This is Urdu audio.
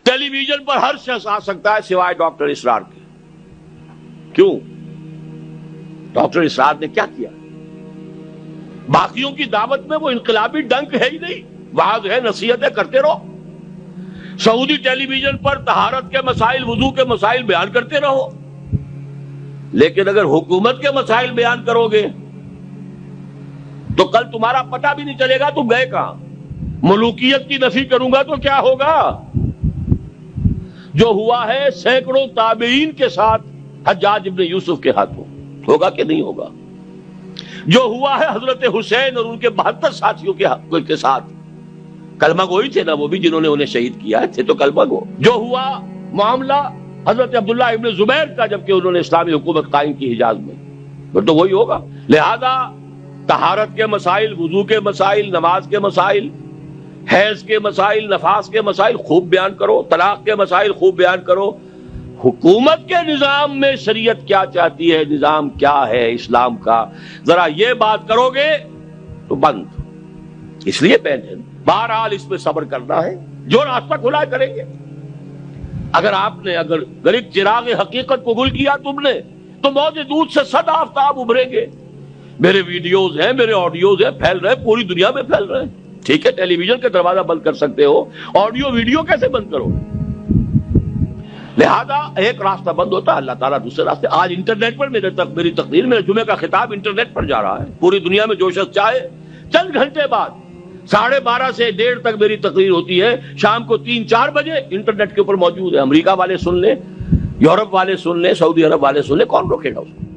ٹیلی ویژن پر ہر شخص آ سکتا ہے سوائے ڈاکٹر اسرار کے. کیوں؟ ڈاکٹر اسرار نے کیا کیا؟ باقیوں کی دعوت میں وہ انقلابی ڈنک ہے ہی نہیں، وعظ ہے، نصیحتیں کرتے رہو. سعودی ٹیلی ویژن پر طہارت کے مسائل، وضو کے مسائل بیان کرتے رہو. لیکن اگر حکومت کے مسائل بیان کرو گے تو کل تمہارا پتہ بھی نہیں چلے گا تم گئے کہاں. ملوکیت کی نفی کروں گا تو کیا ہوگا؟ جو ہوا ہے سینکڑوں تابعین کے ساتھ حجاج ابن یوسف کے ہاتھوں، ہوگا کہ نہیں ہوگا؟ جو ہوا ہے حضرت حسین اور ان کے 72 ساتھیوں کے ساتھ، کلمہ گوئی تھے نا وہ بھی، جنہوں نے انہیں شہید کیا تھے تو کلمہ گو. جو ہوا معاملہ حضرت عبداللہ ابن زبیر کا جبکہ انہوں نے اسلامی حکومت قائم کی حجاز میں، پھر تو وہی ہوگا. لہذا طہارت کے مسائل، وضو کے مسائل، نماز کے مسائل، حیض کے مسائل، نفاس کے مسائل خوب بیان کرو، طلاق کے مسائل خوب بیان کرو. حکومت کے نظام میں شریعت کیا چاہتی ہے، نظام کیا ہے اسلام کا، ذرا یہ بات کرو گے تو بند. اس لیے بہرحال اس پہ صبر کرنا ہے، جو راستہ کھلا کریں گے. اگر ایک چراغ حقیقت کو گل کیا تم نے تو موج دودھ سے 100 آفتاب ابھریں گے. میرے ویڈیوز ہیں، میرے آڈیوز ہیں، پھیل رہے، پوری دنیا میں پھیل رہے ہیں. ٹھیک ہے ٹیلی ویژن کا دروازہ بند کر سکتے ہو، آڈیو ویڈیو کیسے بند کرو؟ لہذا ایک راستہ بند ہوتا ہے، اللہ تعالیٰ دوسرے راستے. آج انٹرنیٹ پر میری تقریر، میرے جمعے کا خطاب انٹرنیٹ پر جا رہا ہے. پوری دنیا میں جو شخص چاہے چند گھنٹے بعد 12:30 سے 1:30 تک میری تقریر ہوتی ہے، شام کو 3-4 بجے انٹرنیٹ کے اوپر موجود ہے. امریکہ والے سن لیں، یورپ والے سن لیں، سعودی عرب والے سن لیں، کون روکے گا اس کو؟